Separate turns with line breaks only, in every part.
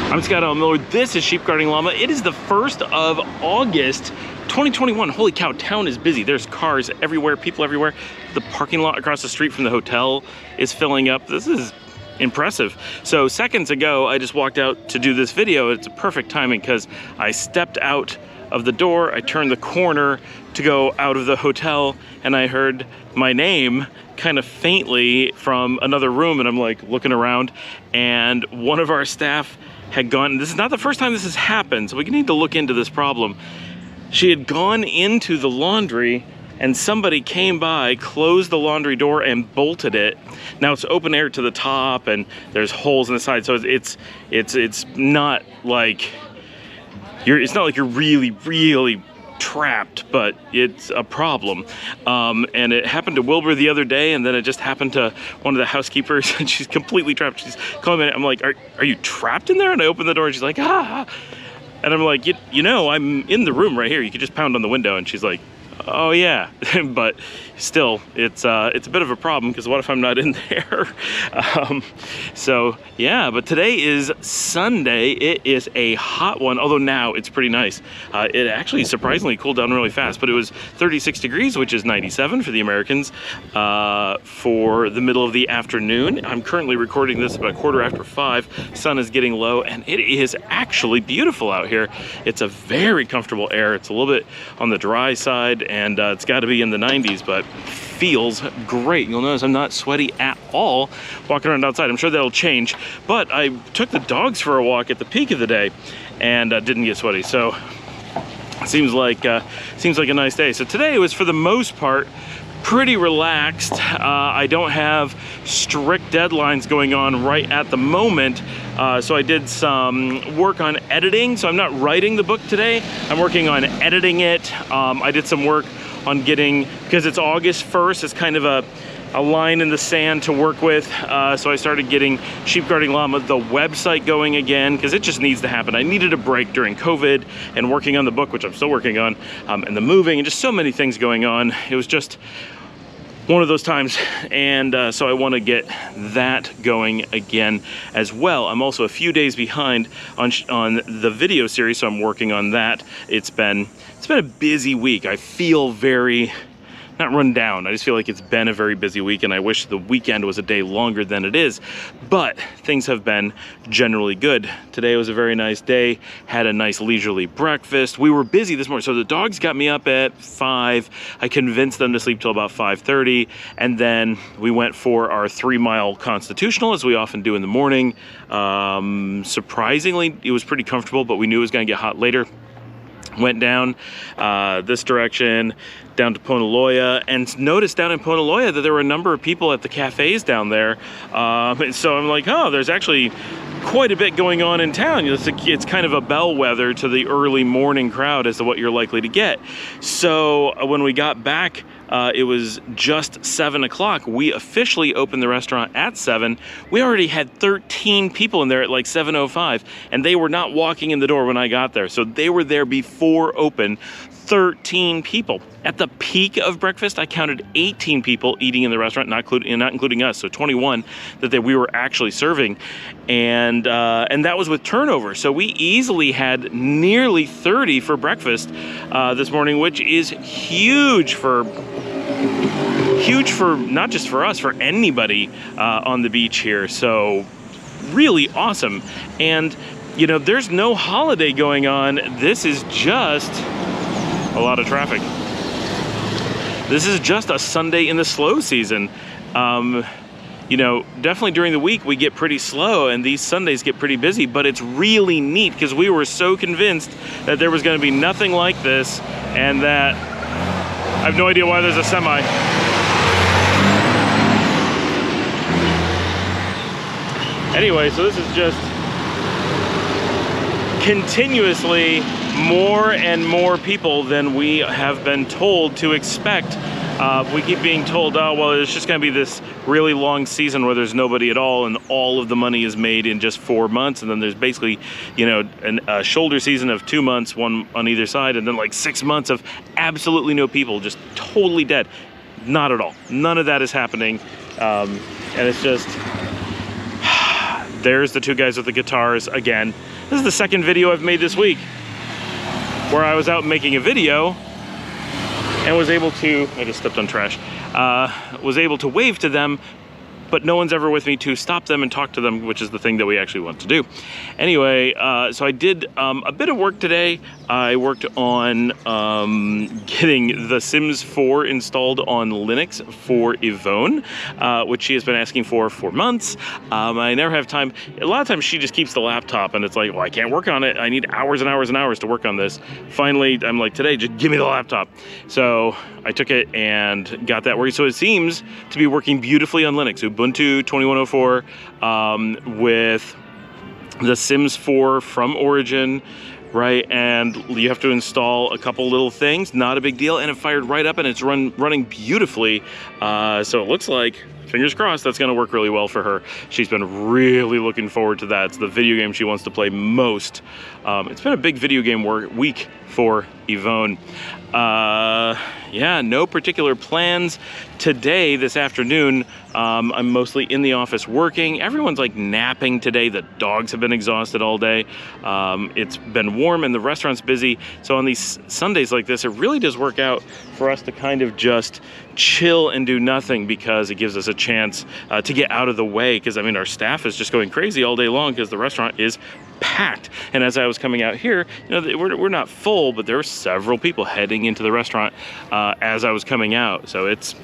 I'm Scott Miller. This is Sheep Guarding Llama. It is the 1st of August, 2021. Holy cow, town is busy. There's cars everywhere, people everywhere. The parking lot across the street from the hotel is filling up. This is impressive. So seconds ago, I just walked out to do this video. It's a perfect timing because I stepped out of the door, I turned the corner to go out of the hotel, and I heard my name kind of faintly from another room, and I'm like looking around, and one of our staff had gone, this is not the first time this has happened, so we need to look into this problem. She had gone into the laundry and somebody came by, closed the laundry door and bolted it. Now it's open air to the top and there's holes in the side, so it's not like it's not like you're really trapped, but it's a problem. And it happened to Wilbur the other day, and then it just happened to one of the housekeepers, and she's completely trapped. She's calling me, I'm like, are you trapped in there? And I open the door and she's like, ah. And I'm like, you know, I'm in the room right here. You could just pound on the window. And she's like, oh yeah. But still, it's a bit of a problem, because what if I'm not in there? So yeah, but today is Sunday. It is a hot one, although now it's pretty nice. It actually surprisingly cooled down really fast, but it was 36 degrees, which is 97 for the Americans, for the middle of the afternoon. I'm currently recording this about 5:15. Sun is getting low, and it is actually beautiful out here. It's a very comfortable air. It's a little bit on the dry side, and it's got to be in the 90s, but feels great. You'll notice I'm not sweaty at all walking around outside. I'm sure that'll change, but I took the dogs for a walk at the peak of the day and didn't get sweaty, so seems like a nice day. So today was, for the most part, pretty relaxed. I don't have strict deadlines going on right at the moment, so I did some work on editing. So I'm not writing the book today, I'm working on editing it. I did some work on getting, because it's August 1st, it's kind of a line in the sand to work with, so I started getting Sheep Guarding Llama, the website, going again, because it just needs to happen. I needed a break during COVID and working on the book, which I'm still working on, and the moving, and just so many things going on. It was just one of those times, and so I want to get that going again as well. I'm also a few days behind on the video series, so I'm working on that. It's been a busy week. I feel very, not run down, I just feel like it's been a very busy week, and I wish the weekend was a day longer than it is, but things have been generally good. Today was a very nice day, had a nice leisurely breakfast. We were busy this morning, so the dogs got me up at 5. I convinced them to sleep till about 5:30, and then we went for our 3-mile constitutional, as we often do in the morning. Surprisingly, it was pretty comfortable, but we knew it was going to get hot later. Went down this direction, down to Poneloya, and noticed down in Poneloya that there were a number of people at the cafes down there. And so I'm like, oh, there's actually quite a bit going on in town. It's kind of a bellwether to the early morning crowd as to what you're likely to get. So when we got back, it was just 7 o'clock. We officially opened the restaurant at 7. We already had 13 people in there at like 7:05, and they were not walking in the door when I got there. So they were there before open. 13 people. At the peak of breakfast, I counted 18 people eating in the restaurant, not including us, so 21 that we were actually serving, and that was with turnover. So we easily had nearly 30 for breakfast this morning, which is huge for not just for us, for anybody on the beach here. So really awesome. And you know, there's no holiday going on. This is just a lot of traffic. This is just a Sunday in the slow season. You know, definitely during the week we get pretty slow, and these Sundays get pretty busy, but it's really neat because we were so convinced that there was going to be nothing like this, and that I have no idea why there's a semi. Anyway, so this is just continuously more and more people than we have been told to expect. We keep being told, oh, well, it's just going to be this really long season where there's nobody at all, and all of the money is made in just 4 months, and then there's basically, you know, a shoulder season of 2 months, one on either side, and then like 6 months of absolutely no people, just totally dead. Not at all. None of that is happening, and it's just There's the two guys with the guitars again. This is the second video I've made this week where I was out making a video and was able to, I just stepped on trash, was able to wave to them, but no one's ever with me to stop them and talk to them, which is the thing that we actually want to do. Anyway, so I did a bit of work today. I worked on getting the Sims 4 installed on Linux for Yvonne, which she has been asking for months. I never have time. A lot of times she just keeps the laptop and it's like, well, I can't work on it. I need hours and hours and hours to work on this. Finally, I'm like, today, just give me the laptop. So I took it and got that working. So it seems to be working beautifully on Linux. Ubuntu 2104 with the Sims 4 from Origin, right? And you have to install a couple little things, not a big deal, and it fired right up and it's running beautifully. So it looks like, fingers crossed, that's gonna work really well for her. She's been really looking forward to that. It's the video game she wants to play most. It's been a big video game week for Yvonne. Yeah, no particular plans today, this afternoon. I'm mostly in the office working. Everyone's like napping today. The dogs have been exhausted all day. It's been warm and the restaurant's busy. So on these Sundays like this, it really does work out for us to kind of just chill and do nothing, because it gives us a chance to get out of the way. Because I mean, our staff is just going crazy all day long because the restaurant is packed. And as I was coming out here, you know, we're not full, but there were several people heading into the restaurant as I was coming out. So it's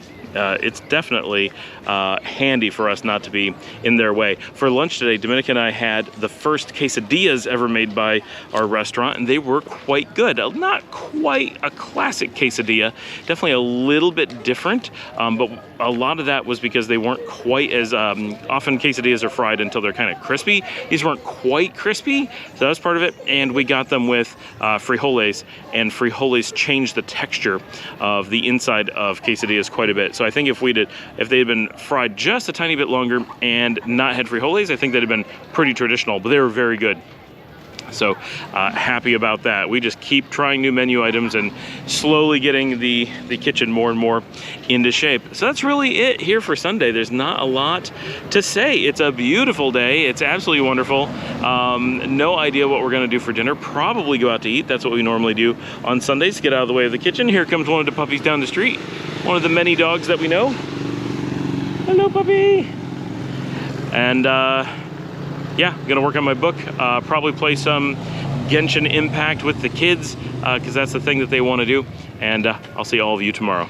definitely handy for us not to be in their way. For lunch today, Dominica and I had the first quesadillas ever made by our restaurant, and they were quite good. Not quite a classic quesadilla, definitely a little bit different, but a lot of that was because they weren't quite as, often quesadillas are fried until they're kind of crispy. These weren't quite crispy, so that was part of it. And we got them with frijoles, and frijoles changed the texture of the inside of quesadillas quite a bit. So I think if they had been fried just a tiny bit longer and not had frijoles, I think they'd have been pretty traditional, but they were very good. So happy about that. We just keep trying new menu items and slowly getting the kitchen more and more into shape. So that's really it here for Sunday. There's not a lot to say. It's a beautiful day. It's absolutely wonderful. No idea what we're gonna do for dinner. Probably go out to eat. That's what we normally do on Sundays, get out of the way of the kitchen. Here comes one of the puppies down the street. One of the many dogs that we know. Hello, puppy. And yeah, gonna work on my book, probably play some Genshin Impact with the kids, because that's the thing that they want to do. And I'll see all of you tomorrow.